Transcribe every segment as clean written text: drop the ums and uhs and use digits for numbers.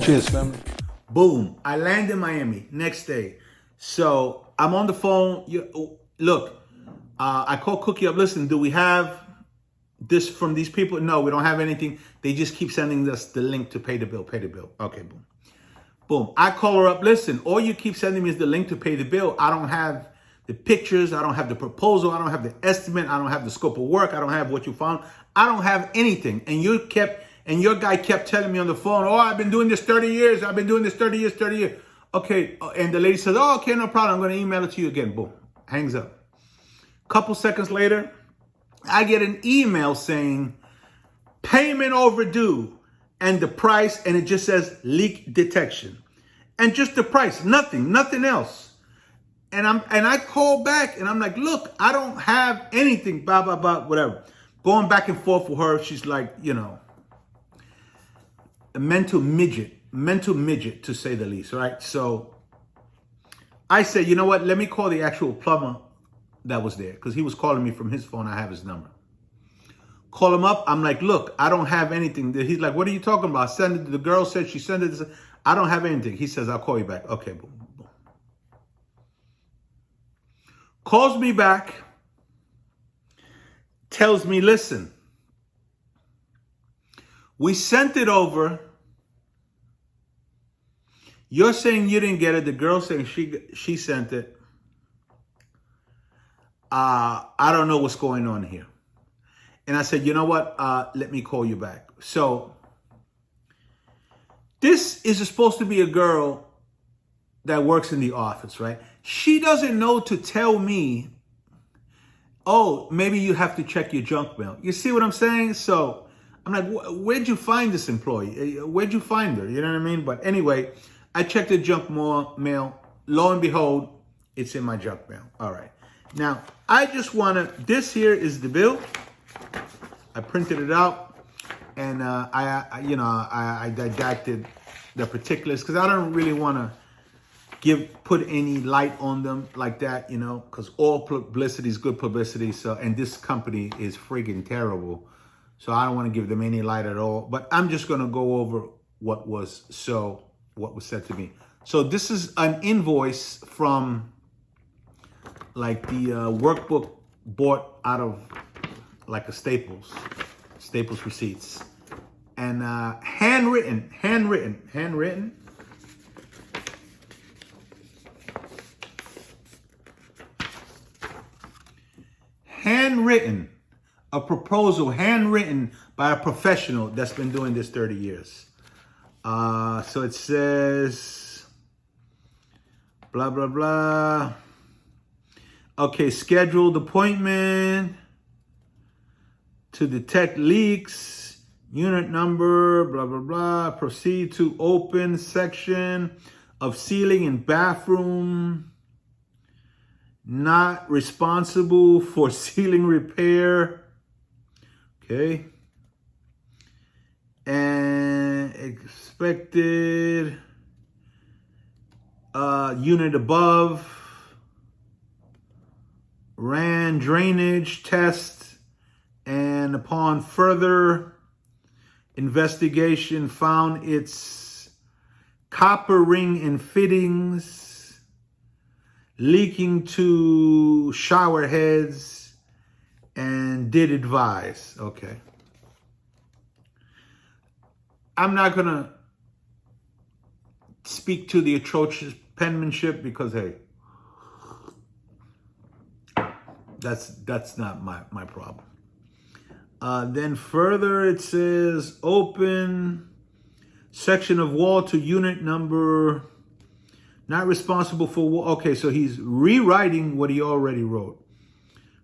Cheers, family. Boom. I land in Miami next day. So I'm on the phone. Look, I call Cookie up. Listen, do we have this from these people? No, we don't have anything. They just keep sending us the link to pay the bill. Pay the bill. Okay, boom. Boom. I call her up. Listen, all you keep sending me is the link to pay the bill. I don't have the pictures. I don't have the proposal. I don't have the estimate. I don't have the scope of work. I don't have what you found. I don't have anything. And your guy kept telling me on the phone, oh, I've been doing this 30 years. I've been doing this 30 years. Okay. And the lady says, oh, okay, no problem. I'm going to email it to you again. Boom. Hangs up. Couple seconds later, I get an email saying payment overdue and the price, and it just says leak detection. And just the price, nothing else. And I call back and I'm like, look, I don't have anything, blah, blah, blah, whatever. Going back and forth with her, she's like, a mental midget to say the least, right? So I said, you know what? Let me call the actual plumber that was there, because he was calling me from his phone. I have his number. Call him up. I'm like, look, I don't have anything. He's like, what are you talking about? The girl said she sent it. I don't have anything. He says, I'll call you back. Okay, boom, boom. Calls me back. Tells me, listen, we sent it over. You're saying you didn't get it. The girl saying she sent it. I don't know what's going on here. And I said, you know what? Let me call you back. So this is supposed to be a girl that works in the office, right? She doesn't know to tell me, oh, maybe you have to check your junk mail. You see what I'm saying? So I'm like, where'd you find this employee? Where'd you find her? You know what I mean? But anyway, I checked the junk mail. Lo and behold, it's in my junk mail. All right. Now, I just this here is the bill. I printed it out, and I didacted the particulars, because I don't really want to put any light on them like that, because all publicity is good publicity. So, and this company is friggin' terrible, so I don't want to give them any light at all. But I'm just gonna go over what was said to me. So this is an invoice from like the workbook bought out of like a Staples receipts, and handwritten, a proposal handwritten by a professional that's been doing this 30 years. So it says, blah, blah, blah. Okay, scheduled appointment to detect leaks, unit number, blah, blah, blah. Proceed to open section of ceiling in bathroom. Not responsible for ceiling repair. Okay. And expected unit above. Ran drainage test, and upon further investigation found its copper ring and fittings leaking to shower heads, and did advise. Okay. I'm not gonna speak to the atrocious penmanship, because hey, that's not my problem. Then further it says open section of wall to unit number, not responsible for wall. Okay, so he's rewriting what he already wrote.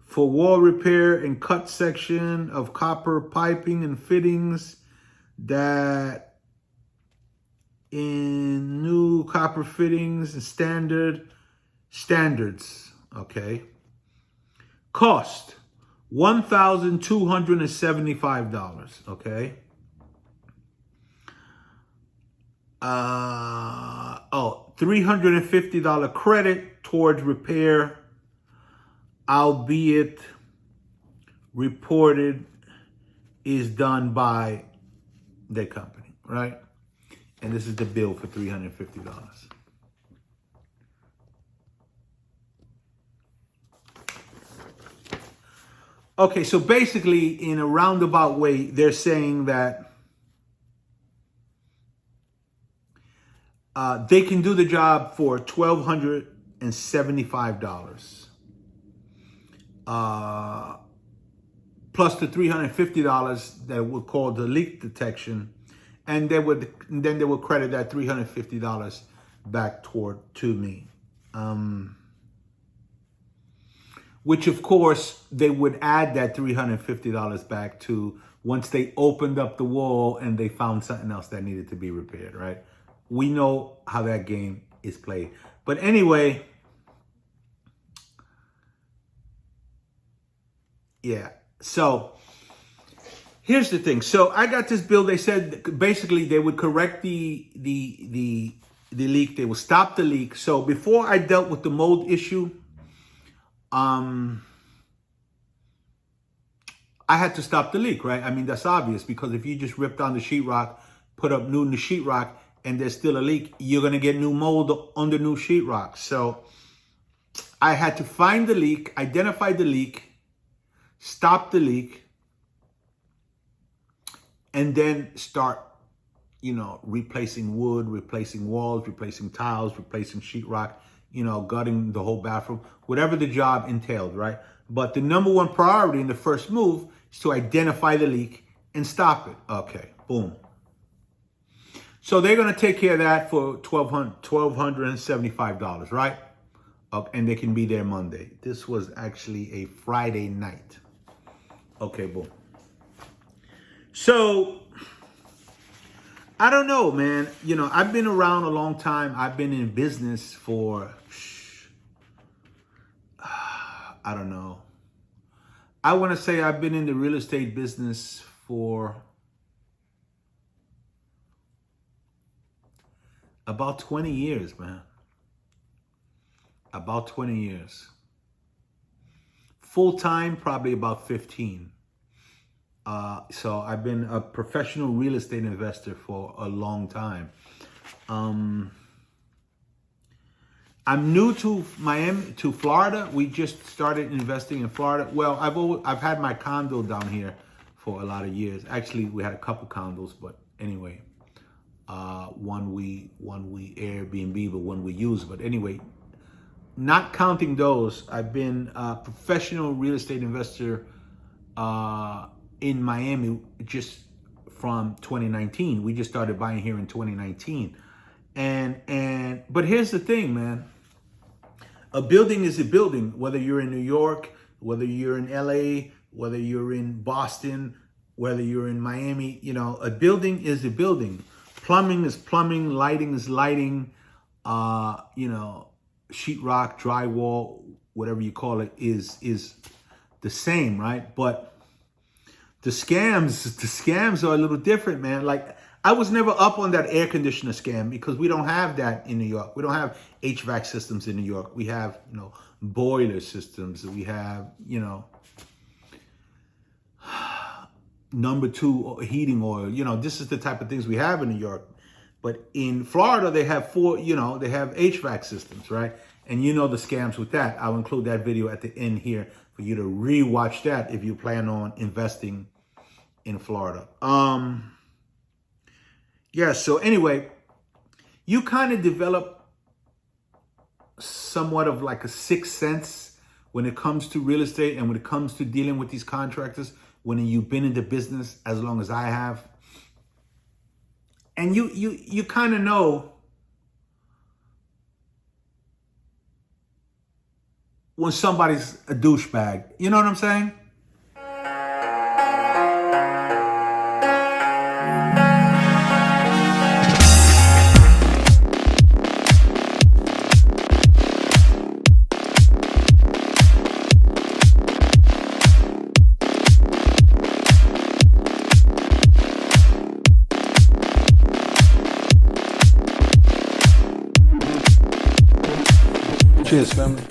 For wall repair and cut section of copper piping and fittings that in new copper fittings and standards. Okay. Cost $1,275. Okay. $350 credit towards repair, albeit reported is done by the company, right? And this is the bill for $350. Okay, so basically, in a roundabout way, they're saying that they can do the job for $1,275, plus the $350 that would call the leak detection, and then they would credit that $350 back to me. Which, of course, they would add that $350 back to once they opened up the wall and they found something else that needed to be repaired, right? We know how that game is played. But anyway, yeah. So here's the thing. So I got this bill. They said basically they would correct the leak. They would stop the leak. So before I dealt with the mold issue, I had to stop the leak, right? I mean, that's obvious, because if you just rip down the sheetrock, put up new sheetrock, and there's still a leak, you're going to get new mold under new sheetrock. So I had to find the leak, identify the leak, stop the leak, and then start, replacing wood, replacing walls, replacing tiles, replacing sheetrock, gutting the whole bathroom, whatever the job entailed, right? But the number one priority in the first move is to identify the leak and stop it. Okay, boom. So they're going to take care of that for $1,275, right? And they can be there Monday. This was actually a Friday night. Okay, boom. So I don't know, man. I've been around a long time. I've been in business for, I don't know. I want to say I've been in the real estate business for about 20 years, man. About 20 years. Full time, probably about 15. So I've been a professional real estate investor for a long time. I'm new to Miami, to Florida. We just started investing in Florida. Well, I've had my condo down here for a lot of years. Actually, we had a couple condos, but anyway, one we Airbnb, but one we use. But anyway, not counting those, I've been a professional real estate investor in Miami just from 2019. We just started buying here in 2019. But here's the thing, man. A building is a building, whether you're in New York, whether you're in LA, whether you're in Boston, whether you're in Miami, a building is a building. Plumbing is plumbing, lighting is lighting, sheetrock, drywall, whatever you call it, is the same, right? But the scams are a little different, man. Like, I was never up on that air conditioner scam because we don't have that in New York. We don't have HVAC systems in New York. We have, boiler systems. We have, number 2 heating oil. This is the type of things we have in New York. But in Florida, they have they have HVAC systems, right? And the scams with that. I'll include that video at the end here for you to re-watch that if you plan on investing in Florida. Yeah, so anyway, you kind of develop somewhat of like a sixth sense when it comes to real estate and when it comes to dealing with these contractors, when you've been in the business as long as I have. And you kind of know when somebody's a douchebag. You know what I'm saying? Cheers, family.